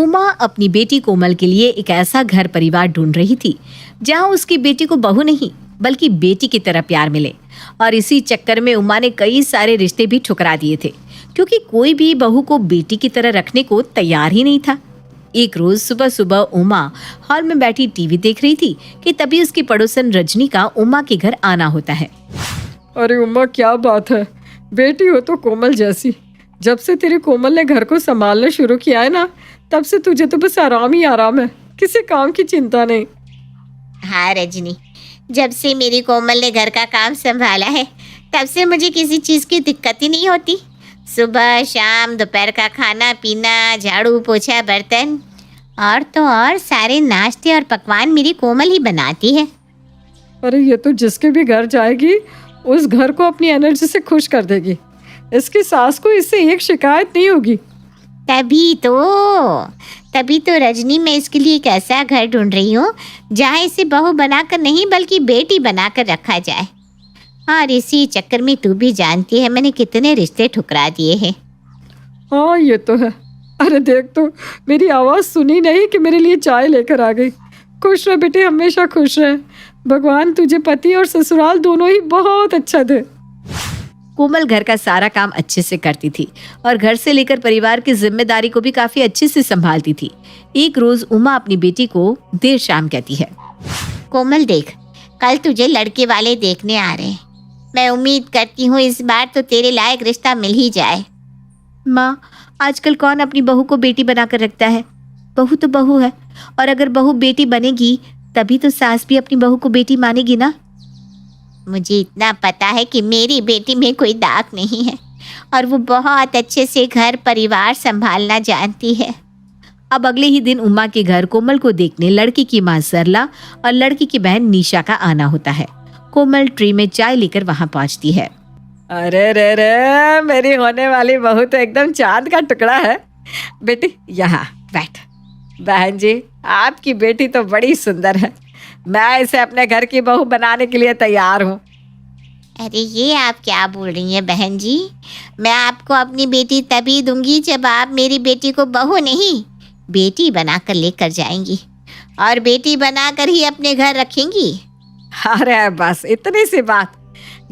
उमा अपनी बेटी कोमल के लिए एक ऐसा घर परिवार ढूंढ रही थी जहां उसकी बेटी को बहू नहीं बल्कि बेटी की तरह प्यार मिले। और इसी चक्कर में उमा ने कई सारे रिश्ते भी ठुकरा दिए थे, क्योंकि कोई भी बहू को बेटी की तरह रखने को तैयार ही नहीं था। एक रोज सुबह सुबह उमा हॉल में बैठी टीवी देख रही थी कि तभी उसकी पड़ोसन रजनी का उमा के घर आना होता है। अरे उमा, क्या बात है, बेटी हो तो कोमल जैसी। जब से तेरी कोमल ने घर को संभालना शुरू किया है ना, तब से तुझे तो बस आराम ही आराम है, किसी काम की चिंता नहीं। हाँ रजनी, जब से मेरी कोमल ने घर का काम संभाला है तब से मुझे किसी चीज़ की दिक्कत ही नहीं होती। सुबह शाम दोपहर का खाना पीना, झाड़ू पोछा, बर्तन और तो और सारे नाश्ते और पकवान मेरी कोमल ही बनाती है। अरे ये तो जिसके भी घर जाएगी उस घर को अपनी एनर्जी से खुश कर देगी। इसकी सास को इससे एक शिकायत नहीं होगी। तभी तो रजनी, मैं इसके लिए एक ऐसा घर ढूंढ रही हूँ जहाँ इसे बहू बनाकर नहीं बल्कि बेटी बनाकर रखा जाए। और इसी चक्कर में तू भी जानती है मैंने कितने रिश्ते ठुकरा दिए हैं। हाँ ये तो है। अरे देख तो, मेरी आवाज़ सुनी नहीं कि मेरे लिए चाय लेकर आ गई। खुश रह बेटी, हमेशा खुश रह। भगवान तुझे पति और ससुराल दोनों ही बहुत अच्छा दे। कोमल घर का सारा काम अच्छे से करती थी और घर से लेकर परिवार की जिम्मेदारी को भी काफी अच्छे से संभालती थी। एक रोज उमा अपनी बेटी को देर शाम कहती है, कोमल देख, कल तुझे लड़के वाले देखने आ रहे हैं। मैं उम्मीद करती हूँ इस बार तो तेरे लायक रिश्ता मिल ही जाए। माँ, आजकल कौन अपनी बहू को बेटी बनाकर रखता है? बहू तो बहू है, और अगर बहू बेटी बनेगी तभी तो सास भी अपनी बहू को बेटी मानेगी ना। मुझे इतना पता है कि मेरी बेटी में कोई दाग नहीं है और वो बहुत अच्छे से घर परिवार संभालना जानती है। अब अगले ही दिन उमा के घर कोमल को देखने लड़की की माँ सरला और लड़की की बहन निशा का आना होता है। कोमल ट्रे में चाय लेकर वहां पहुंचती है। अरे रे रे, मेरी होने वाली बहू तो एकदम चांद का टुकड़ा है। बेटी यहाँ बैठ। बहन जी, आपकी बेटी तो बड़ी सुंदर है। मैं इसे अपने घर की बहू बनाने के लिए तैयार हूँ। अरे ये आप क्या बोल रही हैं बहन जी? मैं आपको अपनी बेटी तभी दूंगी जब आप मेरी बेटी को बहू नहीं बेटी बनाकर लेकर जाएंगी और बेटी बनाकर ही अपने घर रखेंगी। अरे बस इतनी सी बात।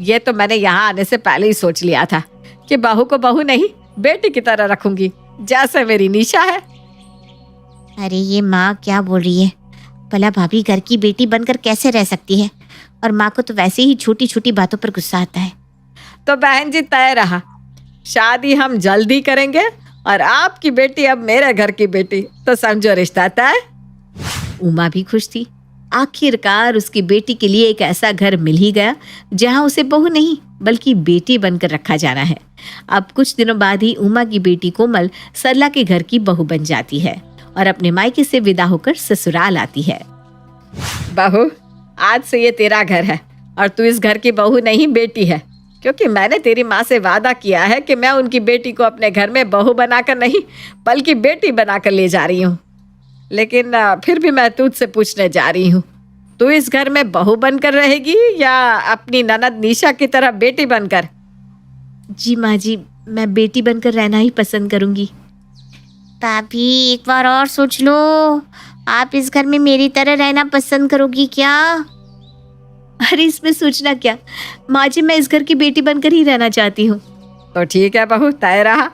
ये तो मैंने यहाँ आने से पहले ही सोच लिया था कि बहू को बहू नहीं बेटी की तरह रखूंगी, जैसे मेरी निशा है। अरे ये माँ क्या बोल रही है? भला भाभी घर की बेटी बनकर कैसे रह सकती है? और माँ को तो वैसे ही छोटी छोटी बातों पर गुस्सा आता है। तो बहन जी तय रहा, शादी हम जल्दी करेंगे और आपकी बेटी अब मेरे घर की बेटी, तो समझो रिश्ता तय। उमा भी खुश थी। आखिरकार उसकी बेटी के लिए एक ऐसा घर मिल ही गया जहां उसे बहू नहीं बल्कि बेटी बनकर रखा जाना है। अब कुछ दिनों बाद ही उमा की बेटी कोमल सरला के घर की बहू बन जाती है और अपने मायके से विदा होकर ससुराल आती है। बहू, आज से ये तेरा घर है और तू इस घर की बहू नहीं बेटी है, क्योंकि मैंने तेरी माँ से वादा किया है कि मैं उनकी बेटी को अपने घर में बहू बनाकर नहीं बल्कि बेटी बनाकर ले जा रही हूँ। लेकिन फिर भी मैं तुझसे पूछने जा रही हूँ, तू इस घर में बहू बनकर रहेगी या अपनी ननद निशा की तरह बेटी बनकर? जी माँ जी, मैं बेटी बनकर रहना ही पसंद करूँगी। भाभी एक बार और सोच लो, आप इस घर में मेरी तरह रहना पसंद करोगी क्या? अरे इसमें सोचना क्या माँ जी, मैं इस घर की बेटी बनकर ही रहना चाहती हूँ। तो ठीक है बहू, तय रहा।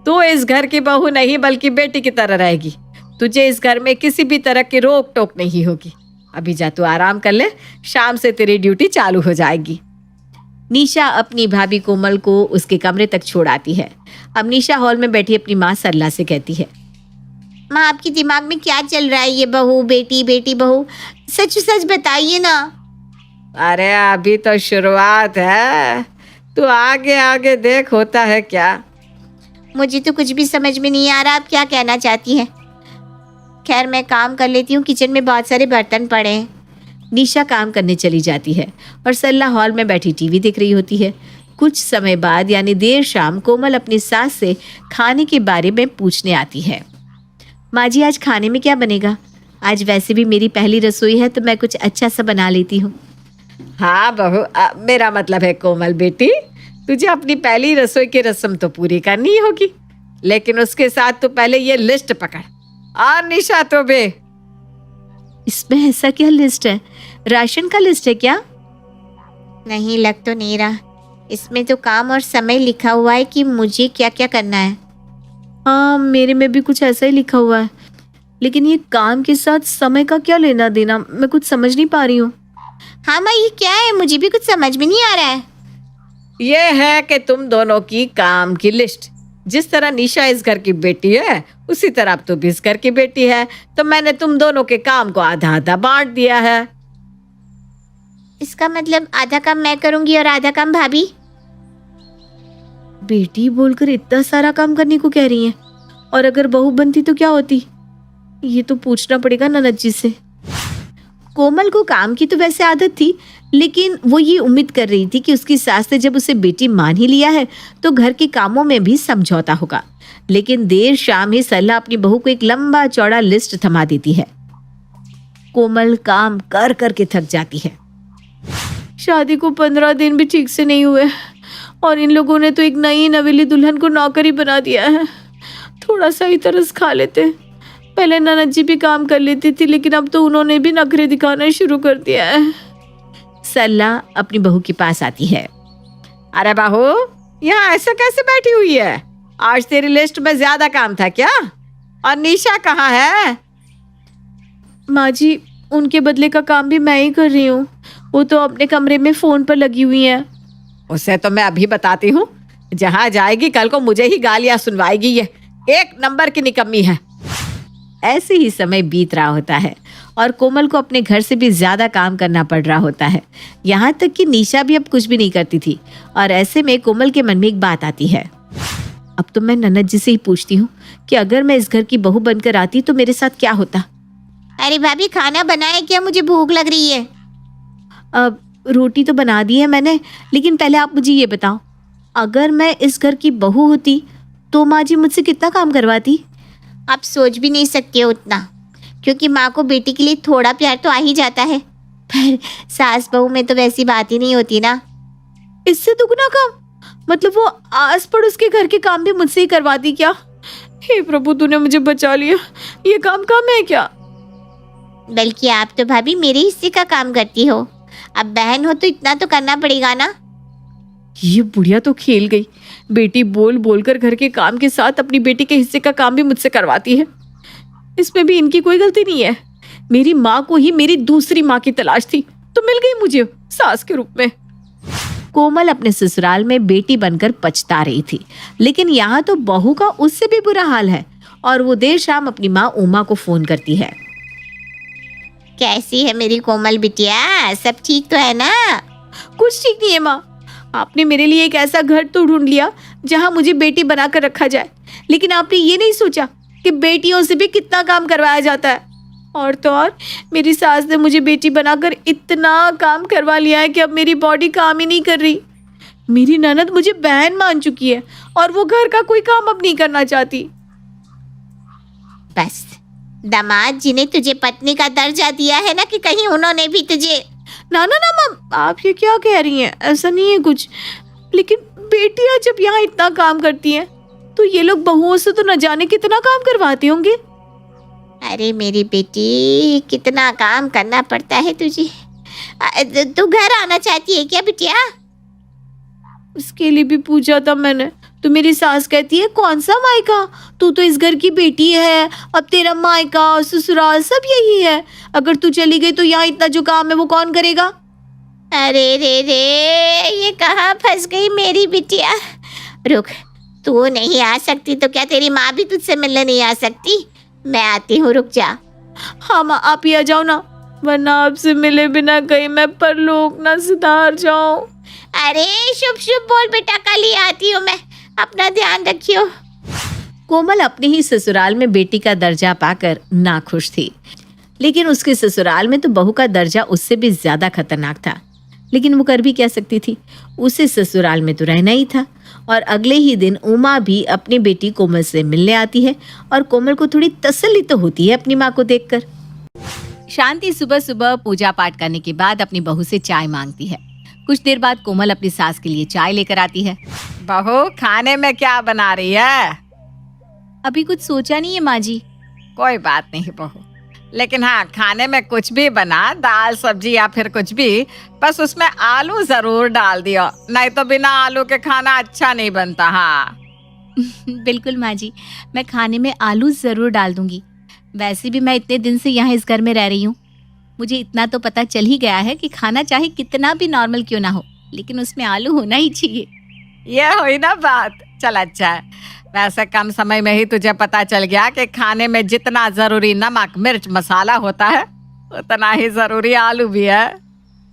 तू इस घर की बहू नहीं बल्कि बेटी की तरह रहेगी। तुझे इस घर में किसी भी तरह की रोक टोक नहीं होगी। अभी जा तू आराम कर ले, शाम से तेरी ड्यूटी चालू हो जाएगी। निशा अपनी भाभी कोमल को उसके कमरे तक छोड़ आती है। अब निशा हॉल में बैठी अपनी माँ सरला से कहती है, माँ आपके दिमाग में क्या चल रहा है? ये बहू बेटी बेटी बहू, सच सच बताइए ना। अरे अभी तो शुरुआत है, तू आगे आगे देख होता है क्या। मुझे तो कुछ भी समझ में नहीं आ रहा आप क्या कहना चाहती हैं। खैर मैं काम कर लेती हूँ, किचन में बहुत सारे बर्तन पड़े हैं। निशा काम करने चली जाती है और सरला हॉल में बैठी टीवी देख रही होती है। कुछ समय बाद यानी देर शाम कोमल अपनी सास से खाने के बारे में पूछने आती है। माँ जी, आज खाने में क्या बनेगा? आज वैसे भी मेरी पहली रसोई है तो मैं कुछ अच्छा सा बना लेती हूँ। हाँ बहू, मेरा मतलब है कोमल बेटी, तुझे अपनी पहली रसोई की रस्म तो पूरी करनी होगी, लेकिन उसके साथ तो पहले ये लिस्ट पकड़ और निशा तो बे। इसमें ऐसा क्या लिस्ट है? राशन का लिस्ट है क्या? नहीं, लग तो नहीं रहा। इसमें तो काम और समय लिखा हुआ है कि मुझे क्या क्या करना है। हाँ, मेरे में भी कुछ ऐसा ही लिखा हुआ है, लेकिन ये काम के साथ समय का क्या लेना देना, मैं कुछ समझ नहीं पा रही हूँ। हाँ माँ, ये क्या है? मुझे भी कुछ समझ में नहीं आ रहा है। ये है कि तुम दोनों की काम की लिस्ट। जिस तरह निशा इस घर की बेटी है, उसी तरह अब तू भी इस घर की बेटी है, तो मैंने तुम दोनों के काम को आधा आधा बांट दिया है। इसका मतलब आधा काम मैं करूंगी और आधा काम भाभी? बेटी बोलकर इतना सारा काम करने को कह रही है, और अगर बहू बनती तो क्या होती? ये तो पूछना पड़ेगा ननद जी से। कोमल को काम की तो वैसे आदत थी, लेकिन वो ये उम्मीद कर रही थी कि उसकी सास ने जब उसे बेटी मान ही लिया है तो घर के कामों में भी समझौता होगा। लेकिन देर शाम ही सरला अपनी बहू को एक लंबा चौड़ा लिस्ट थमा देती है। कोमल काम कर करके थक जाती है। शादी को 15 दिन भी ठीक से नहीं हुए और इन लोगों ने तो एक नई नवेली दुल्हन को नौकरी बना दिया है। थोड़ा सा ही तरस खा लेते। पहले ननद जी भी काम कर लेती थी, लेकिन अब तो उन्होंने भी नखरे दिखाना शुरू कर दिया है। सरला अपनी बहू के पास आती है। अरे बहू, यहाँ ऐसे कैसे बैठी हुई है? आज तेरी लिस्ट में ज्यादा काम था क्या? और निशा कहाँ है? माँ जी, उनके बदले का काम भी मैं ही कर रही हूँ। वो तो अपने कमरे में फोन पर लगी हुई है। उसे तो मैं अभी बताती हूँ। जहाँ जाएगी कल को मुझे ही गालियाँ सुनवाएगी। ये एक नंबर की निकम्मी है। ऐसे ही समय बीत रहा होता है और कोमल को अपने घर से भी ज्यादा काम करना पड़ रहा होता है। यहाँ तक कि निशा भी अब कुछ भी नहीं करती थी। और ऐसे में कोमल के मन में एक बात आती है। अब तो मैं ननद जी से ही पूछती हूँ कि अगर मैं इस घर की बहू बनकर आती तो मेरे साथ क्या होता। अरे भाभी, खाना बनाए क्या? मुझे भूख लग रही है। अब रोटी तो बना दी है मैंने, लेकिन पहले आप मुझे ये बताओ, अगर मैं इस घर की बहू होती तो माँ जी मुझसे कितना काम करवाती? आप सोच भी नहीं सकते हो उतना, क्योंकि माँ को बेटी के लिए थोड़ा प्यार तो आ ही जाता है। पर सास बहू में तो वैसी बात ही नहीं होती ना। इससे दुगना काम? मतलब वो आस पड़ोस के घर के काम भी मुझसे ही करवाती क्या? हे प्रभु, तूने मुझे बचा लिया। ये काम कम है क्या? बल्कि आप तो भाभी मेरे हिस्से का काम करती हो। अब बहन हो तो इतना तो करना पड़ेगा ना। ये बुढ़िया तो खेल गई। बेटी बोल बोलकर घर के काम के साथ अपनी बेटी के हिस्से का काम भी मुझसे करवाती है। इसमें भी इनकी कोई गलती नहीं है। मेरी माँ को ही मेरी दूसरी माँ की तलाश थी, तो मिल गई मुझे सास के रूप में। कोमल अपने ससुराल में बेटी बनकर पछता रही थी, लेकिन यहाँ तो बहू का उससे भी बुरा हाल है। और वो देर शाम अपनी माँ उमा को फोन करती है। कैसी है मेरी कोमल बिटिया? सब ठीक तो है ना? कुछ ठीक नहीं है माँ। आपने मेरे लिए एक ऐसा घर तो ढूंढ लिया जहाँ मुझे बेटी बनाकर रखा जाए, लेकिन आपने ये नहीं सोचा कि बेटियों से भी कितना काम करवाया जाता है। और तो और मेरी सास ने मुझे बेटी बनाकर इतना काम करवा लिया है कि अब मेरी बॉडी काम ही नहीं कर रही। मेरी ननद मुझे बहन मान चुकी है और वो घर का कोई काम अब नहीं करना चाहती। बस दामाद जी ने तुझे पत्नी का दर्जा दिया है ना, कि कहीं उन्होंने भी तुझे। ना ना ना मम, आप ये क्या कह रही हैं? ऐसा नहीं है कुछ। लेकिन बेटियां जब यहाँ इतना काम करती हैं तो ये लोग बहुओं से तो न जाने कितना काम करवाते होंगे। अरे मेरी बेटी, कितना काम करना पड़ता है तुझे। तू घर आना चाहती है क्या बिटिया? उसके लिए भी पूछा था मैंने, तो मेरी सास कहती है कौन सा मायका, तू तो इस घर की बेटी है, अब तेरा मायका ससुराल सब यही है। अगर तू चली गई तो यहाँ इतना जो काम है वो कौन करेगा? अरे रे रे, ये कहाँ फंस गई मेरी बिटिया। रुक, तू नहीं आ सकती तो क्या तेरी माँ भी तुझसे मिलने नहीं आ सकती? मैं आती हूँ, रुक जा। हाँ माँ, आप ही आ जाओ ना, वरना आपसे मिले बिना कहीं मैं परलोक ना सुधार जाऊं। अरे शुभ शुभ बोल बेटा, कल ही आती हूँ मैं। अपना ध्यान रखियो। कोमल अपने ही ससुराल में बेटी का दर्जा पाकर नाखुश थी, लेकिन उसके ससुराल में तो बहू का दर्जा उससे भी ज्यादा खतरनाक था। लेकिन वो कर भी क्या सकती थी, उसे ससुराल में तो रहना ही था। और अगले ही दिन उमा भी अपनी बेटी कोमल से मिलने आती है और कोमल को थोड़ी तसल्ली तो होती है अपनी माँ को देखकर। शांति सुबह सुबह पूजा पाठ करने के बाद अपनी बहू से चाय मांगती है। कुछ देर बाद कोमल अपनी सास के लिए चाय लेकर आती है। बहू, खाने में क्या बना रही है? अभी कुछ सोचा नहीं है माँ जी, कोई बात नहीं बहू, लेकिन हाँ, खाने में कुछ भी बना, दाल सब्जी या फिर कुछ भी, बस उसमें आलू जरूर डाल दियो, नहीं तो बिना आलू के खाना अच्छा नहीं बनता। हाँ बिल्कुल माँ जी, मैं खाने में आलू ज़रूर डाल दूंगी। वैसे भी मैं इतने दिन से यहाँ इस घर में रह रही हूँ, मुझे इतना तो पता चल ही गया है कि खाना चाहे कितना भी नॉर्मल क्यों ना हो, लेकिन उसमें आलू होना ही चाहिए। ये हुई ना बात। चल अच्छा है, वैसे कम समय में ही तुझे पता चल गया कि खाने में जितना जरूरी नमक मिर्च मसाला होता है, उतना ही जरूरी आलू भी है।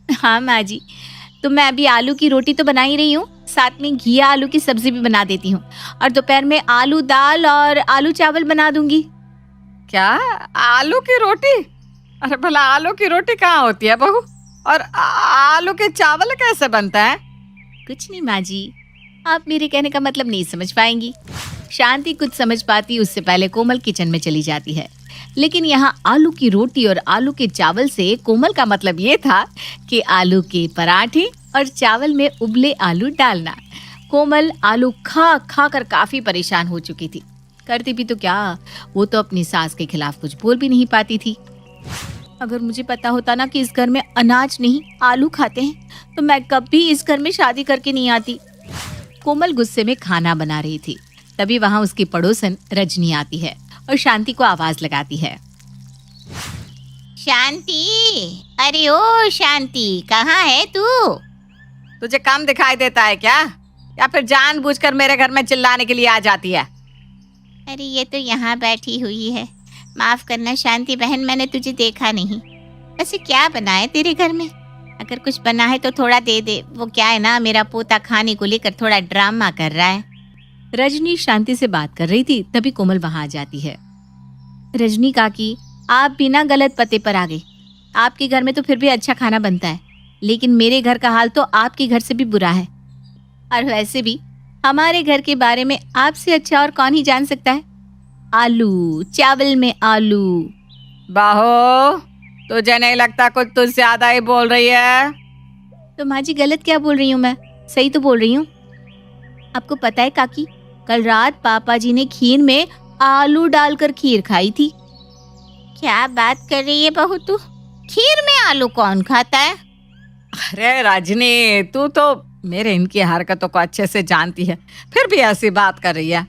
हाँ माँ जी, तो मैं अभी आलू की रोटी तो बना ही रही हूँ, साथ में घिया आलू की सब्जी भी बना देती हूँ, और दोपहर में आलू दाल और आलू चावल बना दूंगी। क्या, आलू की रोटी? अरे भला आलू की रोटी कहाँ होती है बहू, और आलू के चावल कैसे बनता है? कुछ नहीं माँ जी, आप मेरे कहने का मतलब नहीं समझ पाएंगी। शांति कुछ समझ पाती उससे पहले कोमल किचन में चली जाती है, लेकिन यहाँ आलू की रोटी और आलू के चावल से कोमल का मतलब ये था कि आलू के पराठे और चावल में उबले आलू डालना। कोमल आलू खा खा कर काफी परेशान हो चुकी थी, करती भी तो क्या, वो तो अपनी सास के खिलाफ कुछ बोल भी नहीं पाती थी। अगर मुझे पता होता ना कि इस घर में अनाज नहीं आलू खाते हैं, तो मैं कभी इस घर में शादी करके नहीं आती। कोमल गुस्से में खाना बना रही थी, तभी वहां उसकी पड़ोसन रजनी आती है और शांति को आवाज लगाती है। शांति, अरे ओ शांति, कहाँ है तू? तुझे कम दिखाई देता है क्या, या फिर जानबूझकर मेरे घर में चिल्लाने के लिए आ जाती है? अरे ये तो यहाँ बैठी हुई है। माफ करना शांति बहन, मैंने तुझे देखा नहीं। वैसे क्या बना है तेरे घर में? अगर कुछ बना है तो थोड़ा दे दे। वो क्या है ना, मेरा पोता खाने को लेकर थोड़ा ड्रामा कर रहा है। रजनी शांति से बात कर रही थी, तभी कोमल वहां आ जाती है। रजनी काकी, आप बिना गलत पते पर आ गए। आपके घर में तो फिर भी अच्छा खाना बनता है, लेकिन मेरे घर का हाल तो आपके घर से भी बुरा है। और वैसे भी हमारे घर के बारे में आपसे अच्छा और कौन ही जान सकता है। आलू चावल में आलू। बाहो, तुझे नहीं लगता कुछ तू ज्यादा ही बोल रही है? तो माँ जी गलत क्या बोल रही हूँ, मैं सही तो बोल रही हूँ। आपको पता है काकी, कल रात पापा जी ने खीर में आलू डालकर खीर खाई थी। क्या बात कर रही है बहू तू? खीर में आलू कौन खाता है? अरे रजनी, तू तो मेरे इनकी हरकतों को अच्छे से जानती है, फिर भी ऐसी बात कर रही है।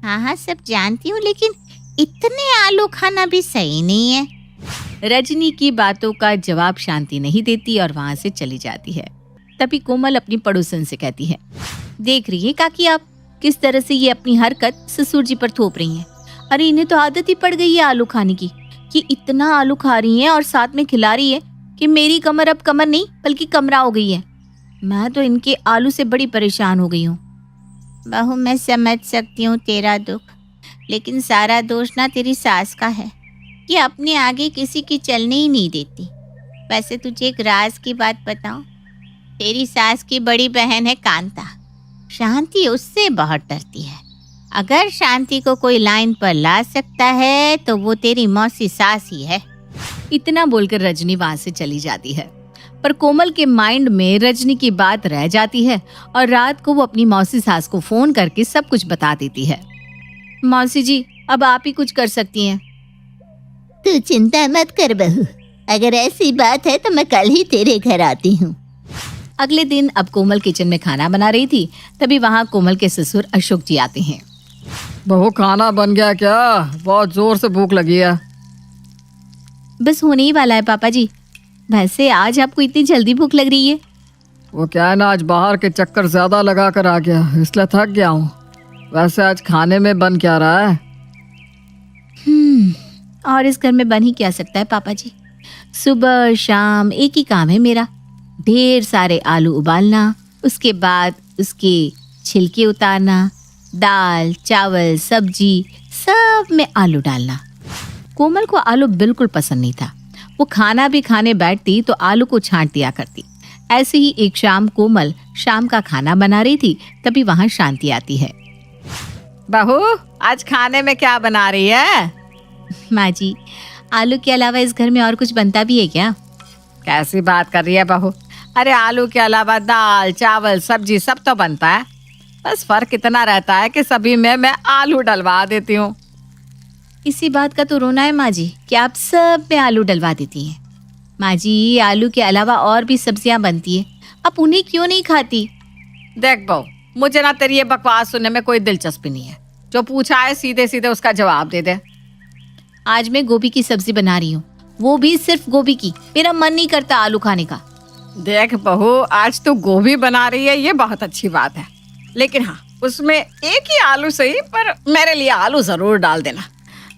हाँ हाँ सब जानती हूँ, लेकिन इतने आलू खाना भी सही नहीं है। रजनी की बातों का जवाब शांति नहीं देती और वहां से चली जाती है। तभी कोमल अपनी पड़ोसन से कहती है, देख रही है काकी आप किस तरह से ये अपनी हरकत ससुर जी पर थोप रही हैं। अरे इन्हें तो आदत ही पड़ गई है आलू खाने की, कि इतना आलू खा रही हैं और साथ में खिला रही है कि मेरी कमर अब कमर नहीं बल्कि कमरा हो गई है। मैं तो इनके आलू से बड़ी परेशान हो गई हूँ। बहू मैं समझ सकती हूँ तेरा दुख, लेकिन सारा दोष ना तेरी सास का है कि अपने आगे किसी की चलने ही नहीं देती। वैसे तुझे एक राज की बात बताऊं, तेरी सास की बड़ी बहन है कांता। शांति उससे बहुत डरती है। अगर शांति को कोई लाइन पर ला सकता है तो वो तेरी मौसी सास ही है। इतना बोलकर रजनी वहां से चली जाती है, पर कोमल के माइंड में रजनी की बात रह जाती है और रात को वो अपनी मौसी सास को फोन करके सब कुछ बता देती है। मौसी जी, अब आप ही कुछ कर सकती हैं। तू चिंता मत कर बहू, अगर ऐसी बात है तो मैं कल ही तेरे घर आती हूँ। अगले दिन अब कोमल किचन में खाना बना रही थी, तभी वहाँ कोमल के ससुर अशोक जी आते हैं। बहू खाना बन गया क्या? बहुत जोर से भूख लगी है। बस होने ही वाला है पापा जी। वैसे आज आपको इतनी जल्दी भूख लग रही है? वो क्या है ना, आज बाहर के चक्कर ज्यादा लगा कर आ गया, इसलिए थक गया हूँ। वैसे आज खाने में बन क्या रहा है? और इस घर में बन ही क्या सकता है पापा जी। सुबह शाम एक ही काम है मेरा, ढेर सारे आलू उबालना, उसके बाद उसके छिलके उतारना, दाल चावल सब्जी सब में आलू डालना। कोमल को आलू बिल्कुल पसंद नहीं था। वो खाना भी खाने बैठती तो आलू को छांट दिया करती। ऐसे ही एक शाम कोमल शाम का खाना बना रही थी, तभी वहां शांति आती है। बहू, आज खाने में क्या बना रही है? माँ जी, आलू के अलावा इस घर में और कुछ बनता भी है क्या? कैसी बात कर रही है बहू? अरे आलू के अलावा दाल चावल सब्जी सब तो बनता है, बस फर्क इतना रहता है कि सभी में मैं आलू डलवा देती हूँ। इसी बात का तो रोना है माँ जी कि आप सब में आलू डलवा देती हैं। माँ जी, आलू के अलावा और भी सब्जियां बनती है, आप उन्हें क्यों नहीं खाती? देख बहू, मुझे ना तेरी ये बकवास सुनने में कोई दिलचस्पी नहीं है। जो पूछा है सीधे सीधे उसका जवाब दे दे। आज मैं गोभी की सब्जी बना रही हूँ, वो भी सिर्फ गोभी की। मेरा मन नहीं करता आलू खाने का। देख बहू, आज तू गोभी बना रही है, ये बहुत अच्छी बात है, लेकिन हाँ, उसमें एक ही आलू सही, पर मेरे लिए आलू जरूर डाल देना।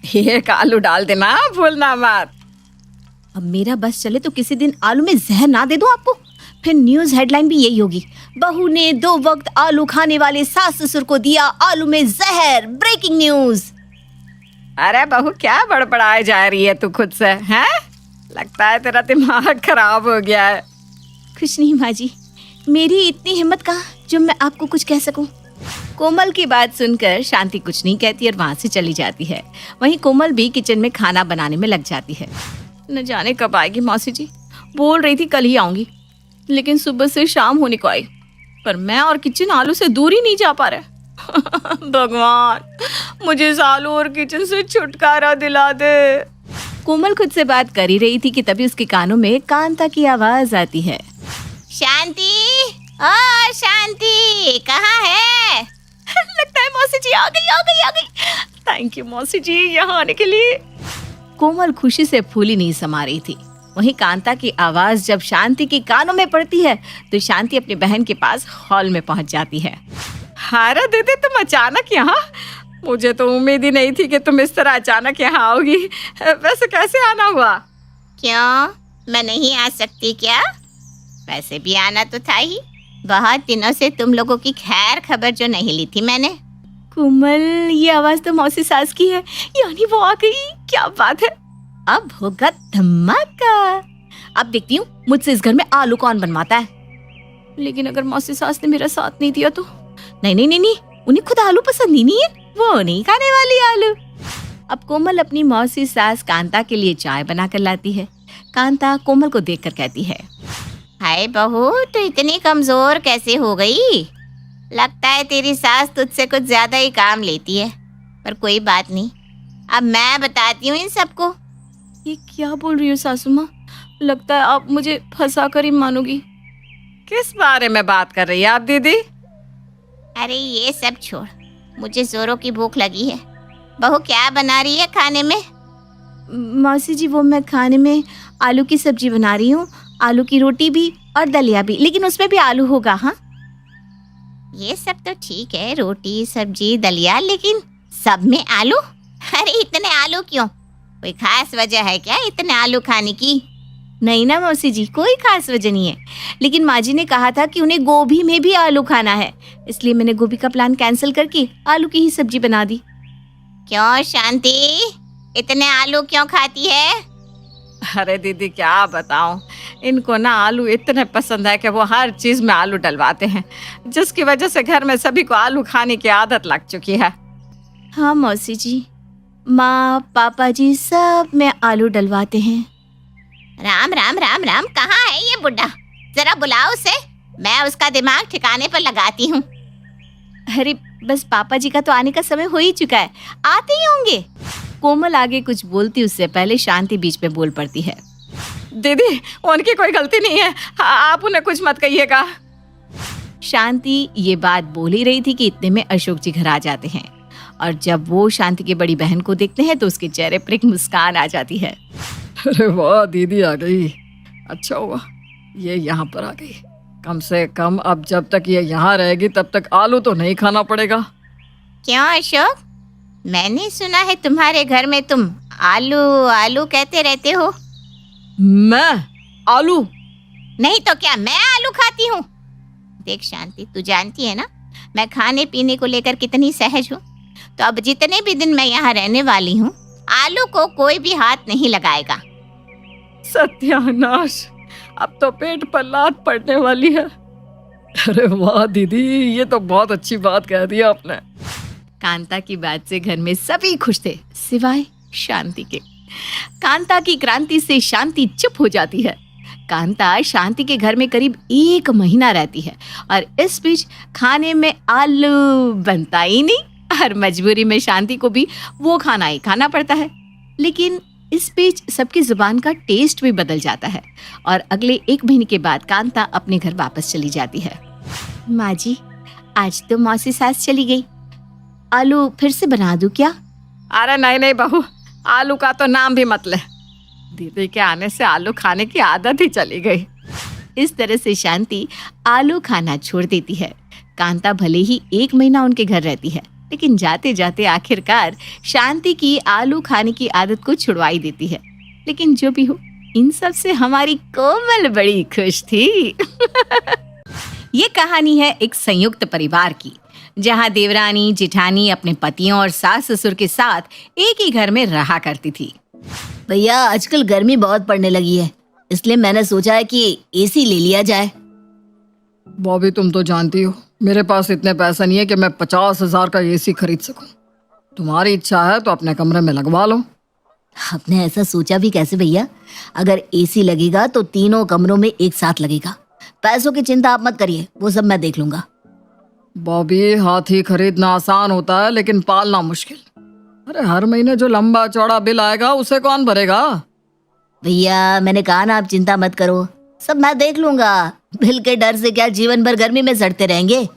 एक आलू डाल देना, भूलना मत। अब मेरा बस चले तो किसी दिन आलू में जहर ना दे दूं आपको, फिर न्यूज हेडलाइन भी यही होगी, बहू ने 2 वक्त आलू खाने वाले सास ससुर को दिया आलू में जहर। Breaking news. अरे बहू, क्या बड़बड़ाए जा रही है तू खुद से, हैं? लगता है तेरा दिमाग खराब हो गया है। कुछ नहीं माँ जी, मेरी इतनी हिम्मत कहाँ जो मैं आपको कुछ कह सकूं। कोमल की बात सुनकर शांति कुछ नहीं कहती और वहां से चली जाती है। वहीं कोमल भी किचन में खाना बनाने में लग जाती है। न जाने कब आएगी मौसी जी, बोल रही थी कल ही आऊंगी, लेकिन सुबह से शाम होने को आई, पर मैं और किचन आलू से दूर ही नहीं जा पा रहे। भगवान, मुझे इस आलू और किचन से छुटकारा दिला दे। कोमल खुद से बात कर ही रही थी कि तभी उसके कानों में कांता की आवाज आती है। शांति, ओ शांति, कहाँ है? लगता है मौसी जी आ गई। थैंक यू मौसी जी यहाँ आने के लिए। कोमल खुशी से फूली नहीं समा रही थी। वहीं कांता की आवाज जब शांति के कानों में पड़ती है तो शांति अपनी बहन के पास हॉल में पहुंच जाती है। अरे दीदी, तुम अचानक यहाँ? मुझे तो उम्मीद ही नहीं थी कि तुम इस तरह अचानक यहाँ आओगी। वैसे कैसे आना हुआ? क्यों, मैं नहीं आ सकती क्या? वैसे भी आना तो था ही, बहुत दिनों से तुम लोगों की खैर खबर जो नहीं ली थी मैंने। कोमल, ये आवाज तो मौसी सास की है, यानी वो आ गई। क्या बात है, अब होगा धमाका। अब देखती हूँ मुझसे इस घर में आलू कौन बनवाता है। लेकिन अगर मौसी सास ने मेरा साथ नहीं दिया तो? नहीं, उन्हें खुद आलू पसंद ही नहीं है, वो नहीं खाने वाली आलू। अब कोमल अपनी मौसी सास कांता के लिए चाय बनाकर लाती है। कांता कोमल को देखकर कहती है, हाय बहू, तू इतनी कमजोर कैसे हो गई? लगता है तेरी सास तुझसे कुछ ज्यादा ही काम लेती है, पर कोई बात नहीं, अब मैं बताती हूँ इन सबको। ये क्या बोल रही हो सासू माँ? लगता है आप मुझे फंसा कर ही मानोगी। किस बारे में बात कर रही है आप दीदी? अरे ये सब छोड़, मुझे जोरों की भूख लगी है। बहू क्या बना रही है खाने में? मौसी जी, वो मैं खाने में आलू की सब्जी बना रही हूँ, आलू की रोटी भी और दलिया भी, लेकिन उसमें भी आलू होगा। हाँ, ये सब तो ठीक है, रोटी सब्जी दलिया, लेकिन सब में आलू? अरे इतने आलू क्यों? कोई खास वजह है क्या इतने आलू खाने की? नहीं ना मौसी जी, कोई खास वजह नहीं है, लेकिन माँ जी ने कहा था कि उन्हें गोभी में भी आलू खाना है, इसलिए मैंने गोभी का प्लान कैंसिल करके आलू की ही सब्जी बना दी। क्यों शांति, इतने आलू क्यों खाती है? अरे दीदी, क्या बताऊं, इनको ना आलू इतने पसंद है कि वो हर चीज में आलू डलवाते हैं, जिसकी वजह से घर में सभी को आलू खाने की आदत लग चुकी है। हाँ मौसी जी, माँ पापा जी सब में आलू डलवाते हैं। राम राम राम राम, कहाँ है ये बुढ़ा? जरा बुलाओ उसे, मैं उसका दिमाग ठिकाने पर लगाती हूँ। अरे बस पापा जी का तो आने का समय हो ही चुका है, आते ही होंगे। कोमल आगे कुछ बोलती उससे पहले शांति बीच में बोल पड़ती है। दीदी, उनकी कोई गलती नहीं है, आप उन्हें कुछ मत कहिएगा। शांति ये बात बोल ही रही थी कि इतने में अशोक जी घर आ जाते हैं, और जब वो शांति की बड़ी बहन को देखते हैं तो उसके चेहरे पर एक मुस्कान आ जाती है। अरे वाह, दीदी आ गई, अच्छा हुआ ये यहाँ पर आ गई। कम से कम अब जब तक ये यहाँ रहेगी तब तक आलू तो नहीं खाना पड़ेगा। क्यों अशोक, मैंने सुना है तुम्हारे घर में तुम आलू आलू कहते रहते हो। मैं आलू? नहीं तो क्या मैं आलू खाती हूँ? देख शांति, तू जानती है ना मैं खाने पीने को लेकर कितनी सहज हूँ, तो अब जितने भी दिन मैं यहाँ रहने वाली हूँ आलू को कोई भी हाथ नहीं लगाएगा। सत्यानाश, अब तो पेट पर लात पड़ने वाली है। अरे वाह दीदी, ये तो बहुत अच्छी बात कह दी आपने। कांता की बात से घर में सभी खुश थे सिवाय शांति के। कांता की क्रांति से शांति चुप हो जाती है। कांता शांति के घर में करीब 1 महीना रहती है और इस बीच खाने में आलू बनता ही नहीं। और मजबूरी में शांति को भी वो खाना ही खाना पड़ता है। लेकिन इस बीच सबकी जुबान का टेस्ट भी बदल जाता है और अगले 1 महीने के बाद कांता अपने घर वापस चली जाती है। माँ जी, आज तो मौसी सास चली गई, आलू फिर से बना दूं क्या? अरे नहीं नहीं बहू, आलू का तो नाम भी मत ले। दीदी के आने से आलू खाने की आदत ही चली गई। इस तरह से शांति आलू खाना छोड़ देती है। कांता भले ही 1 महीना उनके घर रहती है, लेकिन जाते जाते आखिरकार शांति की आलू खाने की आदत को छुड़वाई देती है। लेकिन जो भी हो, इन सब से हमारी कोमल बड़ी खुश थी। ये कहानी है एक संयुक्त परिवार की, जहां देवरानी जेठानी अपने पतियों और सास ससुर के साथ एक ही घर में रहा करती थी। भैया, आजकल गर्मी बहुत पड़ने लगी है, इसलिए मैंने सोचा है कि एसी ले लिया जाए। बॉबी, तुम तो जानती हो मेरे पास इतने पैसे नहीं है कि मैं 50,000 का एसी खरीद सकूं। तुम्हारी इच्छा है तो अपने कमरे में लगवा लो। आपने ऐसा सोचा भी कैसे भैया? अगर एसी लगेगा तो तीनों कमरों में एक साथ लगेगा। पैसों की चिंता आप मत करिए, वो सब मैं देख लूंगा। बॉबी, हाथी खरीदना आसान होता है लेकिन पालना मुश्किल। अरे हर महीने जो लंबा चौड़ा बिल आएगा उसे कौन भरेगा? भैया, मैंने कहा ना, आप चिंता मत करो, सब मैं देख लूंगा। बिल के डर से क्या जीवन भर गर्मी में सड़ते रहेंगे।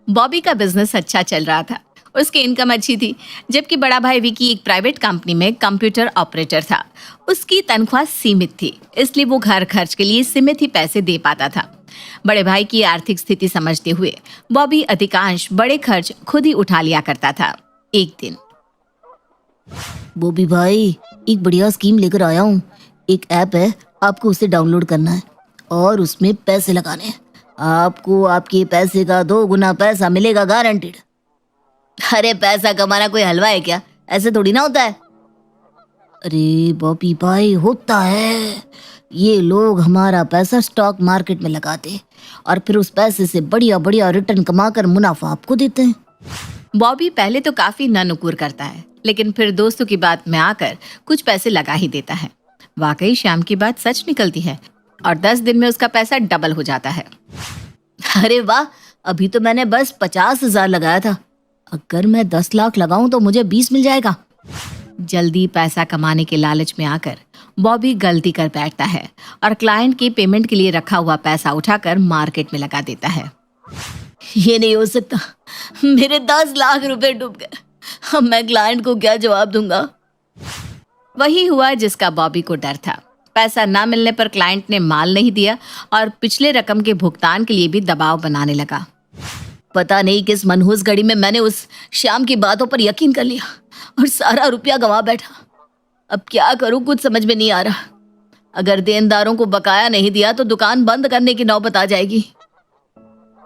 बॉबी का बिजनेस अच्छा चल रहा था, उसकी इनकम अच्छी थी, जबकि बड़ा भाई विकी एक प्राइवेट कंपनी में कंप्यूटर ऑपरेटर था। उसकी तनख्वाह सीमित थी, इसलिए वो घर खर्च के लिए सीमित ही पैसे दे पाता था। बड़े भाई की आर्थिक स्थिति समझते हुए बॉबी अधिकांश बड़े खर्च खुद ही उठा लिया करता था। एक दिन, बॉबी भाई, एक बढ़िया स्कीम लेकर आया हूँ। एक ऐप है, आपको उसे डाउनलोड करना है और उसमें पैसे लगाने हैं। आपको आपके पैसे का 2 गुना पैसा मिलेगा, गारंटीड। अरे पैसा कमाना कोई हलवा है क्या? ऐसे थोड़ी ना होता है। अरे बॉबी भाई, होता है। ये लोग हमारा पैसा स्टॉक मार्केट में लगाते और फिर उस पैसे से बढ़िया बढ़िया रिटर्न कमाकर मुनाफा आपको देते हैं। बॉबी पहले तो काफी नानुकुर करता है, लेकिन फिर दोस्तों की बात में आकर कुछ पैसे लगा ही देता है। वाकई शाम की बात सच निकलती है और 10 दिन में उसका पैसा डबल हो जाता है। अरे वाह, अभी तो मैंने बस 50,000 लगाया था। अगर मैं 10 लाख लगाऊं तो मुझे 20 मिल जाएगा। जल्दी पैसा कमाने के लालच में आकर बॉबी गलती कर बैठता है और क्लाइंट की पेमेंट के लिए रखा हुआ पैसा उठाकर मार्केट में लगा देता है। ये नहीं हो सकता, मेरे 10 लाख रुपए डूब गए। अब मैं क्लाइंट को क्या जवाब दूंगा? वही हुआ जिसका बॉबी को डर था। पैसा ना मिलने पर क्लाइंट ने माल नहीं दिया और पिछले रकम के भुगतान के लिए भी दबाव बनाने लगा। पता नहीं किस मनहूस घड़ी में मैंने उस शाम की बातों पर यकीन कर लिया और सारा रुपया गंवा बैठा। अब क्या करूं, कुछ समझ में नहीं आ रहा। अगर देनदारों को बकाया नहीं दिया तो दुकान बंद करने की नौबत आ जाएगी।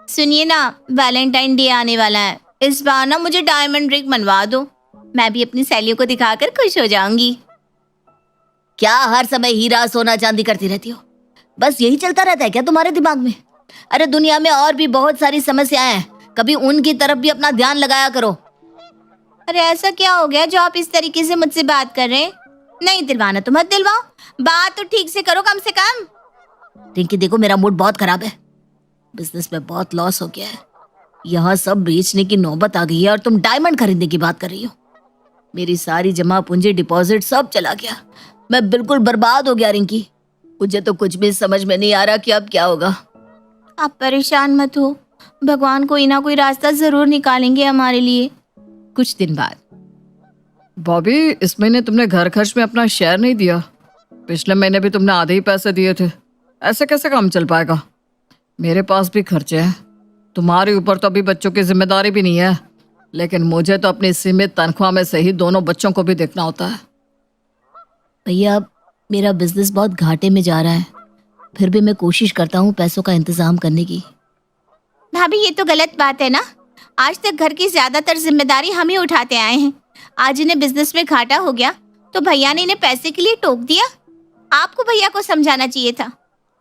सुनिए ना, वैलेंटाइन डे आने वाला है, इस बार ना मुझे डायमंड रिंग बनवा दो। मैं भी अपनी सहेलियों को दिखाकर खुश हो जाऊंगी। क्या हर समय हीरा सोना चांदी करती रहती हो? बस यही चलता रहता है क्या तुम्हारे दिमाग में? अरे दुनिया में और भी बहुत सारी समस्याएं हैं, कभी उनकी तरफ भी अपना ध्यान लगाया करो। अरे ऐसा क्या हो गया जो आप इस तरीके से मुझसे बात कर रहे हैं? नहीं दिलवाना तो मत दिलवाओ, बात तो ठीक से करो कम से कम। रिंकी देखो, मेरा मूड बहुत खराब है। बिजनेस में बहुत लॉस हो गया है। यहाँ सब बेचने की नौबत आ गई है और तुम डायमंड खरीदने की बात कर रही हो। मेरी सारी जमा पूंजी, डिपॉजिट सब चला गया। मैं बिल्कुल बर्बाद हो गया रिंकी। मुझे तो कुछ भी समझ में नहीं आ रहा कि अब क्या होगा। आप परेशान मत हो, भगवान कोई ना कोई रास्ता जरूर निकालेंगे हमारे लिए। कुछ दिन बाद, बॉबी, इस महीने तुमने घर खर्च में अपना शेयर नहीं दिया। पिछले महीने भी तुमने आधे ही पैसे दिए थे। ऐसे कैसे काम चल पाएगा? मेरे पास भी खर्चे हैं। तुम्हारे ऊपर तो अभी बच्चों की जिम्मेदारी भी नहीं है, लेकिन मुझे तो अपनी सीमित तनख्वाह में से ही दोनों बच्चों को भी देखना होता है। भैया, मेरा बिजनेस बहुत घाटे में जा रहा है, फिर भी मैं कोशिश करता हूँ पैसों का इंतजाम करने की। भाभी, ये तो गलत बात है ना। आज तक घर की ज्यादातर जिम्मेदारी हम ही उठाते आए हैं। आज इन्हें बिजनेस में घाटा हो गया तो भैया ने इन्हें पैसे के लिए टोक दिया। आपको भैया को समझाना चाहिए था,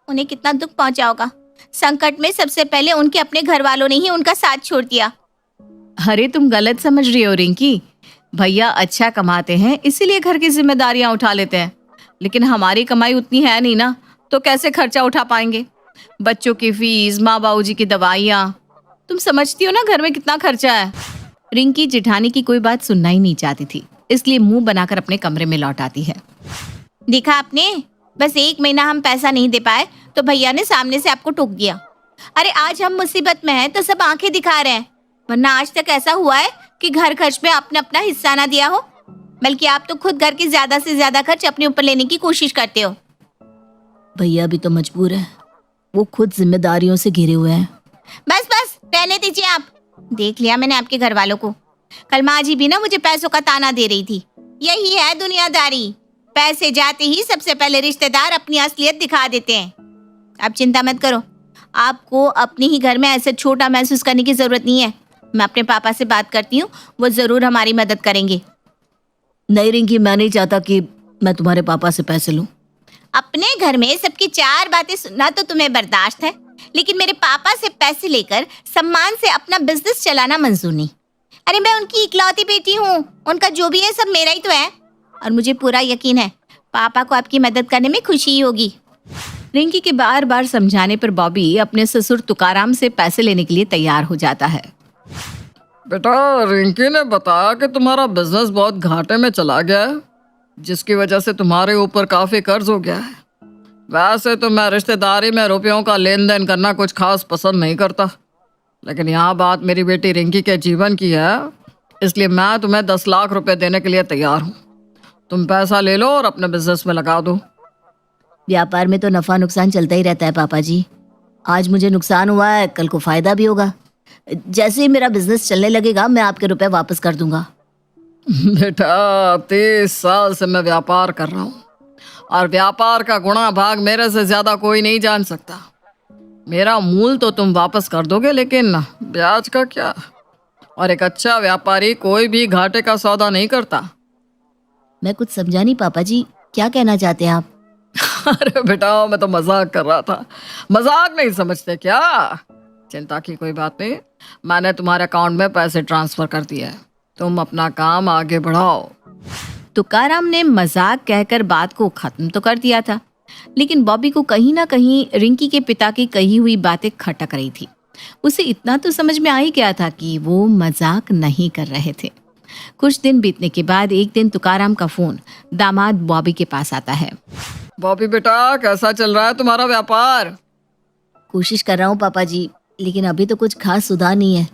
उन्हें कितना दुख पहुंचा होगा। संकट में सबसे पहले उनके अपने घर वालों ने ही उनका साथ छोड़ दिया। अरे तुम गलत समझ रही हो रिंकी। भैया अच्छा कमाते हैं, इसीलिए घर की जिम्मेदारियां उठा लेते हैं, लेकिन हमारी कमाई उतनी है नहीं ना, तो कैसे खर्चा उठा पाएंगे? बच्चों की फीस, माँ बाबूजी की दवाइयाँ, तुम समझती हो ना घर में कितना खर्चा है। रिंकी जिठानी की कोई बात सुनना ही नहीं चाहती थी, इसलिए मुंह बनाकर अपने कमरे में लौट आती है। देखा आपने, बस 1 महीना हम पैसा नहीं दे पाए तो भैया ने सामने से आपको टोक दिया। अरे आज हम मुसीबत में हैं तो सब आंखें दिखा रहे हैं, वरना आज तक ऐसा हुआ है कि घर खर्च में आपने अपना हिस्सा ना दिया हो, बल्कि आप तो खुद घर के ज्यादा से ज्यादा खर्च अपने ऊपर लेने की कोशिश करते हो। भैया भी तो मजबूर है, वो खुद जिम्मेदारियों से घिरे हुए हैं। बस बस रहने दीजिए आप। देख लिया मैंने आपके घर वालों को। कल माँ जी भी ना मुझे पैसों का ताना दे रही थी। यही है दुनियादारी, पैसे जाते ही सबसे पहले रिश्तेदार अपनी असलियत दिखा देते हैं। अब चिंता मत करो, आपको अपने ही घर में ऐसे छोटा महसूस करने की जरूरत नहीं है। मैं अपने पापा से बात करती हूँ, वो जरूर हमारी मदद करेंगे। नहीं रिंकी, मैं नहीं चाहता कि मैं तुम्हारे पापा से पैसे लूं। अपने घर में सबकी 4 बातें सुनना तो तुम्हें बर्दाश्त है, लेकिन मेरे पापा से पैसे लेकर सम्मान से अपना बिजनेस चलाना मंजूर नहीं। अरे मैं उनकी इकलौती बेटी हूँ, उनका जो भी है सब मेरा ही तो है, और मुझे पूरा यकीन है पापा को आपकी मदद करने में खुशी ही होगी। रिंकी के बार बार समझाने पर बॉबी अपने ससुर तुकाराम से पैसे लेने के लिए तैयार हो जाता है। बेटा, रिंकी ने बताया कि तुम्हारा बिजनेस बहुत घाटे में चला गया है, जिसकी वजह से तुम्हारे ऊपर काफ़ी कर्ज हो गया है। वैसे तो मैं रिश्तेदारी में रुपयों का लेन देन करना कुछ खास पसंद नहीं करता, लेकिन यहाँ बात मेरी बेटी रिंकी के जीवन की है, इसलिए मैं तुम्हें 10 लाख रुपए देने के लिए तैयार हूँ। तुम पैसा ले लो और अपने बिजनेस में लगा दो। व्यापार में तो नफा नुकसान चलता ही रहता है पापा जी। आज मुझे नुकसान हुआ है, कल को फायदा भी होगा। जैसे ही मेरा बिजनेस चलने लगेगा मैं आपके रुपए वापस कर दूंगा। बेटा, 30 साल से मैं व्यापार कर रहा हूँ, और व्यापार का गुणा भाग मेरे से ज्यादा कोई नहीं जान सकता। मेरा मूल तो तुम वापस कर दोगे, लेकिन ब्याज का क्या? और एक अच्छा व्यापारी कोई भी घाटे का सौदा नहीं करता। मैं कुछ समझा नहीं पापा जी, क्या कहना चाहते हैं आप? अरे बेटा, मैं तो मजाक कर रहा था। मजाक नहीं समझते क्या? चिंता की कोई बात नहीं, मैंने तुम्हारे अकाउंट में पैसे ट्रांसफर कर दिए हैं। तुम अपना काम आगे बढ़ाओ। तुकाराम ने मजाक कहकर बात को खत्म तो कर दिया था, लेकिन बॉबी को कहीं ना कहीं रिंकी के पिता की कही हुई बातें खटक रही थी। उसे इतना तो समझ में आ ही गया था कि वो मजाक नहीं कर रहे थे। कुछ दिन बीतने के बाद एक दिन तुकाराम का फोन दामाद बॉबी के पास आता है। बॉबी बेटा, कैसा चल रहा है तुम्हारा व्यापार? कोशिश कर रहा हूँ पापा जी, लेकिन अभी तो कुछ खास सुधार नहीं है।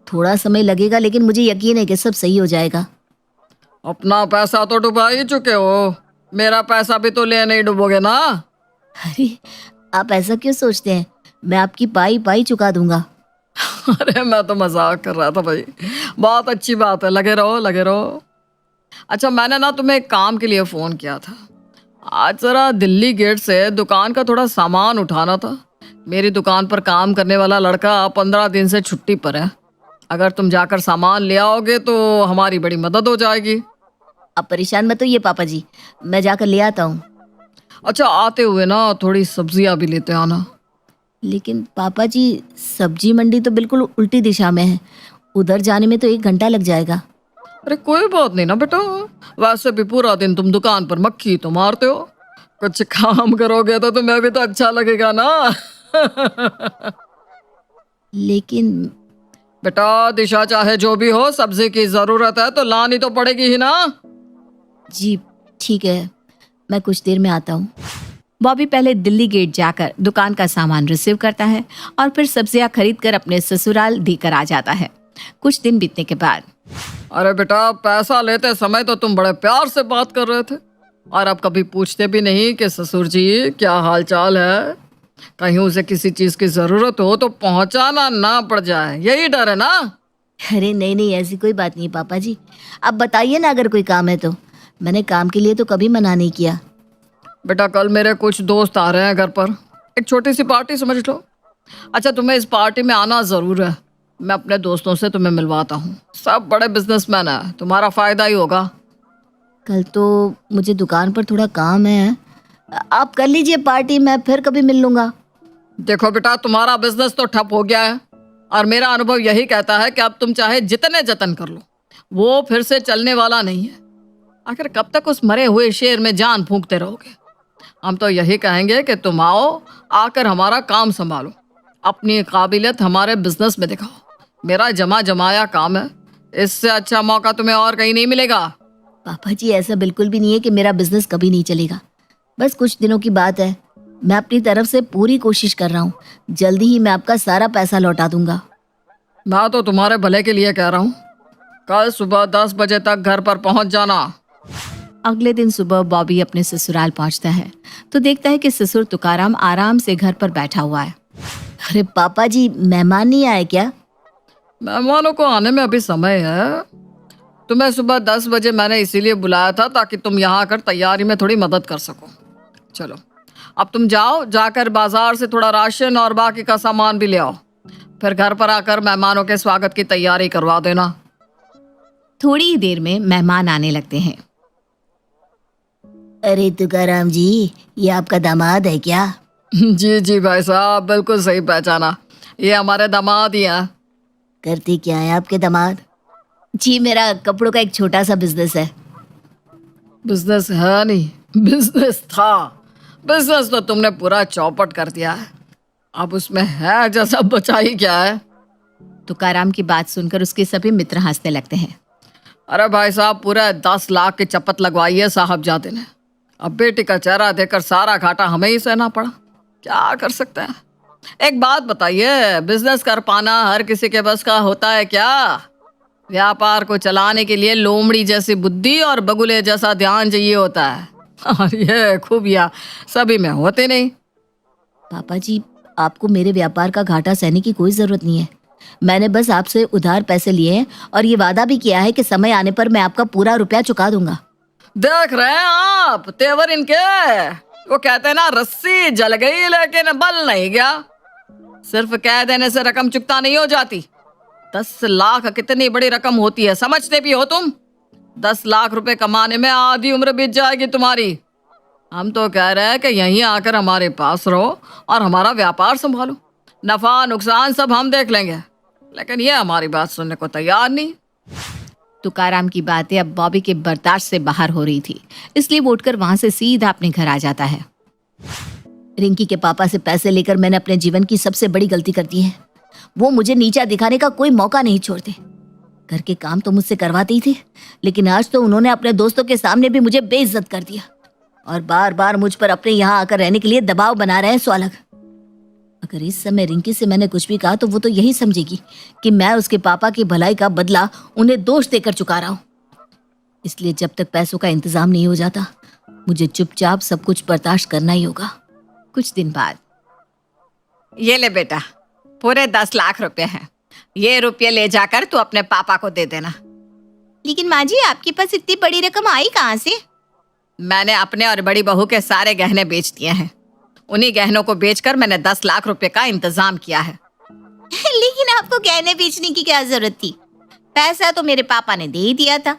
थोड़ा समय लगेगा, लेकिन मुझे यकीन है कि सब सही हो जाएगा। अपना पैसा तो डुबा ही चुके हो, मेरा पैसा भी तो ले नहीं डुबोगे ना? अरे आप ऐसा क्यों सोचते हैं, मैं आपकी पाई पाई चुका दूंगा। अरे मैं तो मजाक कर रहा था भाई। बहुत अच्छी बात है, लगे रहो लगे रहो। अच्छा, मैंने ना तुम्हें एक काम के लिए फ़ोन किया था। आज ज़रा दिल्ली गेट से दुकान का थोड़ा सामान उठाना था। मेरी दुकान पर काम करने वाला लड़का 15 दिन से छुट्टी पर है। अगर तुम जाकर सामान ले आओगे तो हमारी बड़ी मदद हो जाएगी। आप परेशान मत होइए पापा जी, मैं जाकर ले आता हूँ। अच्छा, आते हुए ना थोड़ी सब्जियां भी लेते आना। लेकिन पापा जी, सब्जी मंडी तो बिल्कुल उल्टी दिशा में है, उधर जाने में तो 1 घंटा लग जाएगा। अरे कोई बात नहीं ना बेटा, वैसे भी पूरा दिन तुम दुकान पर मक्खी तो मारते हो। कुछ काम करोगे तो तुम्हें भी तो अच्छा लगेगा ना। लेकिन बेटा, दिशा चाहे जो भी हो, सब्जी की जरूरत है तो लानी तो पड़ेगी ही ना। जी ठीक है, मैं कुछ देर में आता हूँ। बॉबी पहले दिल्ली गेट जाकर दुकान का सामान रिसीव करता है और फिर सब्जियां खरीद कर अपने ससुराल देकर आ जाता है। कुछ दिन बीतने के बाद, अरे बेटा, पैसा लेते समय तो तुम बड़े प्यार से बात कर रहे थे, और अब कभी पूछते भी नहीं कि ससुर जी क्या हाल चाल है। कहीं उसे किसी चीज की जरूरत हो तो पहुंचाना ना पड़ जाए, यही डर है ना? अरे नहीं नहीं, ऐसी कोई बात नहीं पापा जी, आप बताइए ना अगर कोई काम है तो। मैंने काम के लिए तो कभी मना नहीं किया। बेटा, कल मेरे कुछ दोस्त आ रहे हैं घर पर, एक छोटी सी पार्टी समझ लो। अच्छा, तुम्हें इस पार्टी में आना ज़रूर है। मैं अपने दोस्तों से तुम्हें मिलवाता हूँ, सब बड़े बिजनेसमैन हैं, तुम्हारा फ़ायदा ही होगा। कल तो मुझे दुकान पर थोड़ा काम है, आप कर लीजिए पार्टी, मैं फिर कभी मिल लूँगा। देखो बेटा, तुम्हारा बिजनेस तो ठप हो गया है, और मेरा अनुभव यही कहता है कि अब तुम चाहे जितने जतन कर लो, वो फिर से चलने वाला नहीं है। आखिर कब तक उस मरे हुए शेर में जान फूंकते रहोगे? हम तो यही कहेंगे कि तुम आओ, आकर हमारा काम संभालो, अपनी काबिलियत हमारे बिजनेस में दिखाओ। मेरा जमा जमाया काम है, इससे अच्छा मौका तुम्हें और कहीं नहीं मिलेगा। पापा जी ऐसा बिल्कुल भी नहीं है कि मेरा बिजनेस कभी नहीं चलेगा। बस कुछ दिनों की बात है। मैं अपनी तरफ से पूरी कोशिश कर रहा हूँ। जल्दी ही मैं आपका सारा पैसा लौटा दूंगा। मैं तो तुम्हारे भले के लिए कह रहा हूँ। कल सुबह 10 बजे तक घर पर पहुंच जाना। अगले दिन सुबह बॉबी अपने ससुराल पहुंचता है तो देखता है कि ससुर तुकाराम आराम से घर पर बैठा हुआ है। अरे पापा जी, मेहमान नहीं आए क्या? मेहमानों को आने में अभी समय है। तुम्हें सुबह 10 बजे मैंने इसीलिए बुलाया था ताकि तुम यहाँ आकर तैयारी में थोड़ी मदद कर सको। चलो अब तुम जाओ, जाकर बाजार से थोड़ा राशन और बाकी का सामान भी ले आओ। फिर घर पर आकर मेहमानों के स्वागत की तैयारी करवा देना। थोड़ी ही देर में मेहमान आने लगते हैं। अरे तुकाराम जी, ये आपका दामाद है क्या? जी जी भाई साहब, बिल्कुल सही पहचाना। ये हमारे दामाद ही हैं। करते क्या है आपके दामाद? जी मेरा कपड़ों का एक छोटा सा बिजनेस है। बिजनेस है नहीं, बिजनेस था। बिजनेस तो तुमने पूरा चौपट कर दिया है। अब उसमें है जैसा बचा ही क्या है। तुकाराम की बात सुनकर उसके सभी मित्र हंसने लगते हैं। अरे भाई साहब, पूरा 10 लाख की चपत लगवाई है साहबजादे ने। अब बेटी का चेहरा देखकर सारा घाटा हमें ही सहना पड़ा। क्या कर सकते हैं। एक बात बताइए, बिजनेस कर पाना हर किसी के बस का होता है क्या? व्यापार को चलाने के लिए लोमड़ी जैसी बुद्धि और बगुले जैसा ध्यान चाहिए होता है। और ये खूबियां सभी में होते नहीं। पापा जी, आपको मेरे व्यापार का घाटा सहने की कोई जरूरत नहीं है। मैंने बस आपसे उधार पैसे लिए हैं और ये वादा भी किया है कि समय आने पर मैं आपका पूरा रुपया चुका दूंगा। देख रहे हैं आप तेवर इनके। वो कहते हैं ना, रस्सी जल गई लेकिन बल नहीं गया। सिर्फ कह देने से रकम चुकता नहीं हो जाती। 10 लाख कितनी बड़ी रकम होती है, समझते भी हो तुम? 10 लाख रुपए कमाने में आधी उम्र बीत जाएगी तुम्हारी। हम तो कह रहे हैं कि यहीं आकर हमारे पास रहो और हमारा व्यापार संभालो। नफा नुकसान सब हम देख लेंगे। लेकिन ये हमारी बात सुनने को तैयार नहीं। तुकाराम की बातें अब बॉबी के बर्दाश्त से बाहर हो रही थी, इसलिए वो उठकर वहां से सीधा अपने घर आ जाता है। रिंकी के पापा से पैसे लेकर मैंने अपने जीवन की सबसे बड़ी गलती कर दी है। वो मुझे नीचा दिखाने का कोई मौका नहीं छोड़ते। घर के काम तो मुझसे करवाते ही थे, लेकिन आज तो उन्होंने अपने दोस्तों के सामने भी मुझे बेइज्जत कर दिया और बार बार मुझ पर अपने यहाँ आकर रहने के लिए दबाव बना रहे हैं। सो अलग, अगर इस समय रिंकी से मैंने कुछ भी कहा तो वो तो यही समझेगी कि मैं उसके पापा की भलाई का बदला उन्हें दोष देकर चुका रहा हूँ। इसलिए जब तक पैसों का इंतजाम नहीं हो जाता, मुझे चुपचाप सब कुछ बर्दाश्त करना ही होगा। कुछ दिन बाद, ये ले बेटा, पूरे 10 लाख रुपए हैं। ये रुपये ले जाकर तू अपने पापा को दे देना। लेकिन माँ जी, आपके पास इतनी बड़ी रकम आई कहाँ से? मैंने अपने और बड़ी बहू के सारे गहने बेच दिए हैं। उन्हीं गहनों को बेचकर मैंने 10 लाख रुपए का इंतजाम किया है। लेकिन आपको गहने बेचने की क्या जरूरत थी? पैसा तो मेरे पापा ने दे ही दिया था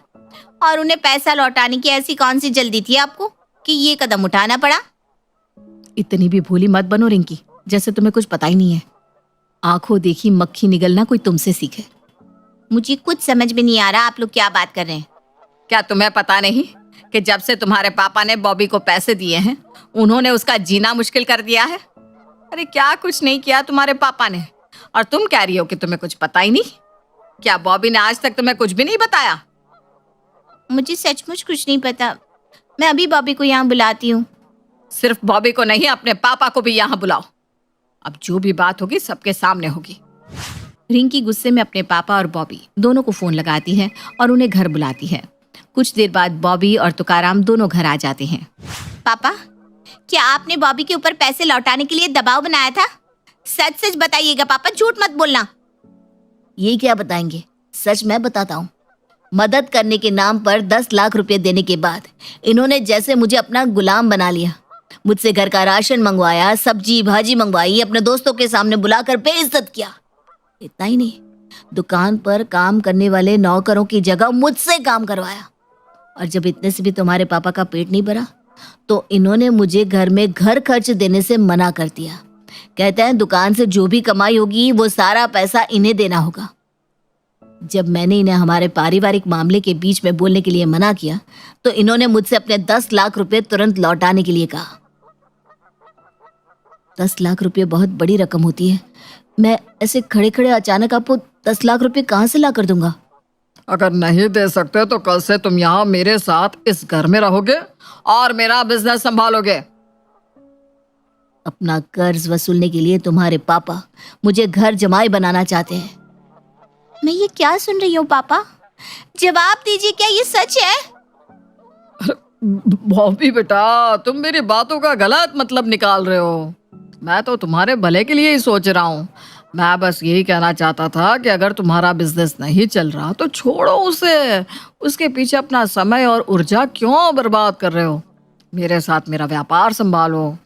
और उन्हें पैसा लौटाने की ऐसी कौन सी जल्दी थी आपको कि ये कदम उठाना पड़ा? इतनी भी भोली मत बनो रिंकी, जैसे तुम्हें कुछ पता ही नहीं है। आंखों देखी मक्खी निगलना कोई तुमसे सीखे। मुझे कुछ समझ में नहीं आ रहा, आप लोग क्या बात कर रहे हैं? क्या तुम्हें पता नहीं कि जब से तुम्हारे पापा ने बॉबी को पैसे दिए हैं, उन्होंने उसका जीना मुश्किल कर दिया है? अरे क्या कुछ नहीं किया तुम्हारे पापा ने, और तुम कह रही हो कि तुम्हें कुछ पता ही नहीं? क्या बॉबी ने आज तक तुम्हें कुछ भी नहीं बताया? मुझे सचमुच कुछ नहीं पता। मैं अभी बॉबी को यहाँ बुलाती हूँ। सिर्फ बॉबी को नहीं, अपने पापा को भी यहाँ बुलाओ। अब जो भी बात होगी सबके सामने होगी। रिंकी गुस्से में अपने पापा और बॉबी दोनों को फोन लगाती है और उन्हें घर बुलाती है। कुछ देर बाद बॉबी और तुकाराम दोनों घर आ जाते हैं। पापा, क्या आपने बॉबी के ऊपर पैसे लौटाने के लिए दबाव बनाया था? सच सच बताइएगा पापा, झूठ मत बोलना। ये क्या बताएंगे, सच मैं बताता हूँ। मदद करने के नाम पर 10 लाख रुपए देने के बाद इन्होंने जैसे मुझे अपना गुलाम बना लिया। मुझसे घर का राशन मंगवाया, सब्जी भाजी मंगवाई, अपने दोस्तों के सामने बुलाकर बेइज्जत किया। इतना ही नहीं, दुकान पर काम करने वाले नौकरों की जगह मुझसे काम करवाया। और जब इतने से भी तुम्हारे पापा का पेट नहीं भरा तो इन्होंने मुझे घर में घर खर्च देने से मना कर दिया। कहते हैं दुकान से जो भी कमाई होगी वो सारा पैसा इन्हें देना होगा। जब मैंने इन्हें हमारे पारिवारिक मामले के बीच में बोलने के लिए मना किया तो इन्होंने मुझसे अपने 10 लाख रुपए तुरंत लौटाने के लिए कहा। 10 लाख रुपए बहुत बड़ी रकम होती है। मैं ऐसे खड़े खड़े अचानक आपको 10 लाख रुपए कहाँ से ला कर दूंगा? अगर नहीं दे सकते तो कल से तुम यहाँ मेरे साथ इस घर में रहोगे और मेरा बिजनेस संभालोगे। अपना कर्ज वसूलने के लिए तुम्हारे पापा मुझे घर जमाई बनाना चाहते हैं। मैं ये क्या सुन रही हूँ पापा? जवाब दीजिए, क्या ये सच है? बॉबी बेटा, तुम मेरी बातों का गलत मतलब निकाल रहे हो। मैं तो तुम्हारे भले के लिए ही सोच रहा हूँ। मैं बस यही कहना चाहता था कि अगर तुम्हारा बिजनेस नहीं चल रहा तो छोड़ो उसे। उसके पीछे अपना समय और ऊर्जा क्यों बर्बाद कर रहे हो? मेरे साथ मेरा व्यापार संभालो।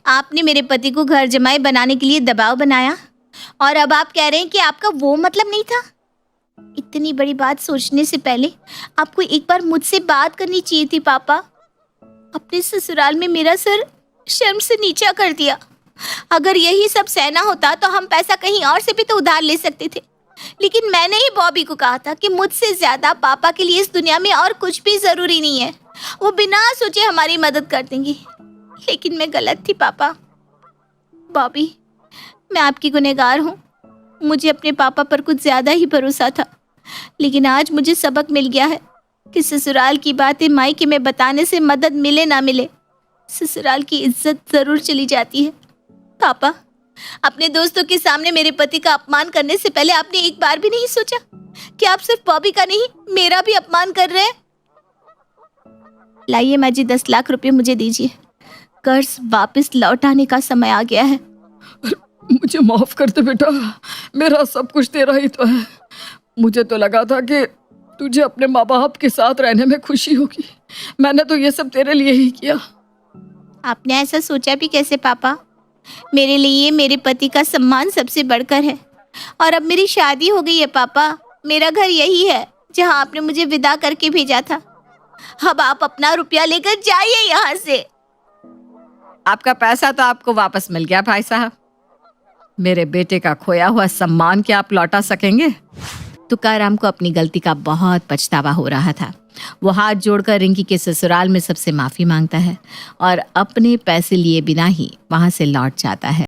आपने मेरे पति को घर जमाई बनाने के लिए दबाव बनाया और अब आप कह रहे हैं कि आपका वो मतलब नहीं था। इतनी बड़ी बात सोचने से पहले आपको एक बार मुझसे बात करनी चाहिए थी पापा। अपने ससुराल में मेरा सर शर्म से नीचा कर दिया। अगर यही सब सहना होता तो हम पैसा कहीं और से भी तो उधार ले सकते थे, लेकिन मैंने ही बॉबी को कहा था कि मुझसे ज्यादा पापा के लिए इस दुनिया में और कुछ भी जरूरी नहीं है। वो बिना सोचे हमारी मदद कर देंगे, लेकिन मैं गलत थी पापा। बॉबी, मैं आपकी गुनहगार हूँ। मुझे अपने पापा पर कुछ ज्यादा ही भरोसा था, लेकिन आज मुझे सबक मिल गया है कि ससुराल की बातें मायके में बताने से मदद मिले ना मिले, ससुराल की इज्जत जरूर चली जाती है। पापा, अपने दोस्तों के सामने मेरे पति का अपमान करने से पहले आपने एक बार भी नहीं सोचा कि आप सिर्फ बॉबी का नहीं मेरा भी अपमान कर रहे हैं? लाइए माँ जी, 10 लाख रुपए मुझे दीजिए। कर्ज वापस लौटाने का समय आ गया है। मुझे माफ कर दे बेटा, मेरा सब कुछ तेरा ही तो है। मुझे तो लगा था कि तुझे अपने माँ बाप के साथ रहने में खुशी होगी। मैंने तो ये सब तेरे लिए ही किया। आपने ऐसा सोचा भी कैसे पापा? मेरे लिए मेरे पति का सम्मान सबसे बढ़कर है और अब मेरी शादी हो गई है पापा। मेरा घर यही है जहां आपने मुझे विदा करके भेजा था। अब आप अपना रुपया लेकर जाइए यहाँ से। आपका पैसा तो आपको वापस मिल गया भाई साहब। मेरे बेटे का खोया हुआ सम्मान क्या आप लौटा सकेंगे? तुकाराम को अपनी गलती का बहुत पछतावा हो रहा था। वो हाथ जोड़कर रिंकी के ससुराल में सबसे माफी मांगता है और अपने पैसे लिए बिना ही वहां से लौट जाता है।